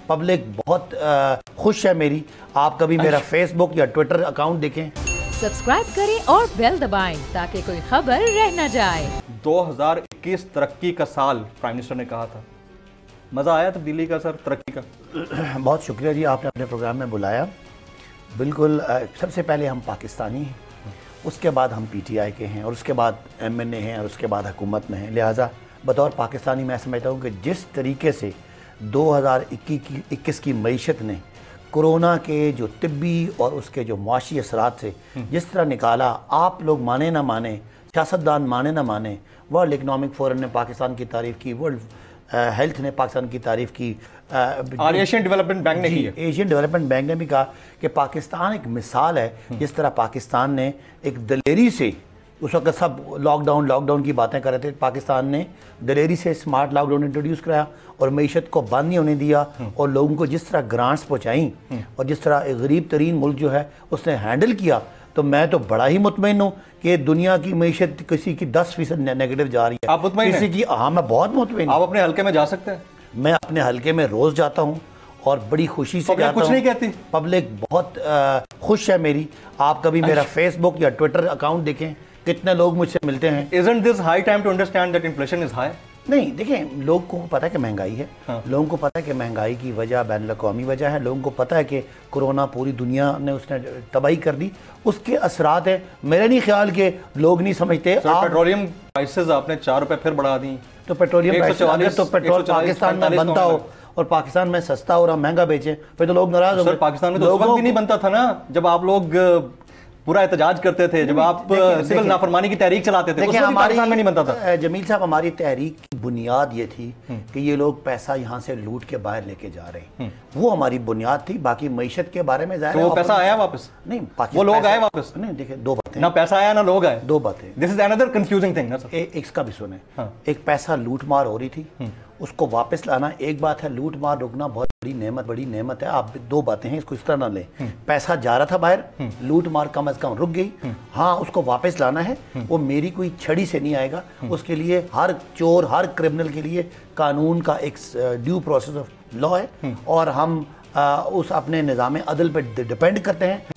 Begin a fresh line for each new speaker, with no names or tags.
Public बहुत खुश है मेरी। आप कभी मेरा फेसबुक या ट्विटर अकाउंट देखें।
सब्सक्राइब करें और बेल दबाएं ताकि कोई खबर रह न जाए।
2021 तरक्की का साल प्राइम मिनिस्टर ने कहा था। मज़ा आया तब्दीली का सर, तरक्की का?
बहुत शुक्रिया जी, आपने अपने प्रोग्राम में बुलाया। बिल्कुल, सबसे पहले हम पाकिस्तानी हैं, उसके बाद हम PTI के हैं और उसके बाद MNA हैं और उसके बाद हुकूमत में हैं। लिहाजा बतौर पाकिस्तानी मैं समझता हूँ कि जिस तरीके से 2021 की मईशत ने कोरोना के जो तिब्बी और उसके जो मुआशी असरात से जिस तरह निकाला, आप लोग माने ना माने, सियासतदान माने ना माने, वर्ल्ड इकनॉमिक फोरम ने पाकिस्तान की तारीफ़ की, वर्ल्ड हेल्थ ने पाकिस्तान की तारीफ़ की,
और एशियन डेवलपमेंट बैंक ने की है।
एशियन डेवलपमेंट बैंक ने भी कहा कि पाकिस्तान एक मिसाल है। जिस तरह पाकिस्तान ने एक दलेरी से, उस वक्त सब लॉकडाउन की बातें कर रहे थे, पाकिस्तान ने दलेरी से स्मार्ट लॉकडाउन इंट्रोड्यूस कराया और मईशत को बंद नहीं होने दिया और लोगों को जिस तरह ग्रांट्स पहुँचाई और जिस तरह एक गरीब तरीन मुल्क जो है उसने हैंडल किया, तो मैं तो बड़ा ही मुतमईन हूँ कि दुनिया की मईशत किसी की 10% नेगेटिव जा रही है।
आप मुतमईन हैं?
किसी की, हाँ मैं बहुत मुतमईन।
आप अपने हल्के में जा सकते हैं?
मैं अपने हल्के में रोज़ जाता हूँ और बड़ी खुशी से जाता हूँ।
कुछ नहीं कहती?
पब्लिक बहुत खुश है मेरी। आप कभी मेरा फेसबुक या ट्विटर अकाउंट देखें, कितने लोग मुझसे मिलते हैं।
Isn't this high time to understand that inflation is high?
नहीं, देखें, लोगों को पता है कि महंगाई है। लोगों को पता है कि महंगाई की वजह बैनुल-अक़वामी वजह है। लोगों को पता है कि कोरोना पूरी दुनिया ने उसने तबाही कर दी, उसके असरात है। मेरा नहीं ख्याल कि लोग नहीं समझते।
पेट्रोलियम प्राइसेस आपने 4 रुपए फिर बढ़ा दी।
तो पेट्रोलियम प्राइसेस, तो पेट्रोल पाकिस्तान में बनता हो और पाकिस्तान में सस्ता हो रहा महंगा बेचे, फिर तो लोग नाराज हो गए।
पाकिस्तान में तो उस वक्त भी नहीं बनता था ना जब आप लोग पूरा एहतजाज करते थे, जब आप सिविल नाफरमानी की तहरीक चलाते थे, उस वक्त पाकिस्तान में नहीं बनता था।
जमील साहब, हमारी तहरीक की बुनियाद ये थी कि ये लोग पैसा यहाँ से लूट के बाहर लेके जा रहे हैं, वो हमारी बुनियाद थी। बाकी मईशत के बारे में
तो वो पैसा आया वापस?
नहीं,
वो लोग आए वापस?
नहीं, देखिए, दो बातें,
ना पैसा आया ना लोग आए,
दो बातें।
This is another confusing thing ना सर।
इसका भी सुने। एक पैसा लूट मार हो रही थी, उसको वापस लाना एक बात है, लूट मार रुकना बहुत बड़ी नेमत है। आप दो बातें हैं, इसको इस तरह ना लें। पैसा जा रहा था बाहर, लूट मार कम से कम रुक गई। हाँ, उसको वापस लाना है, वो मेरी कोई छड़ी से नहीं आएगा। उसके लिए हर चोर, हर क्रिमिनल के लिए कानून का एक ड्यू प्रोसेस ऑफ लॉ है और हम उस अपने निज़ाम अदल पर डिपेंड करते हैं।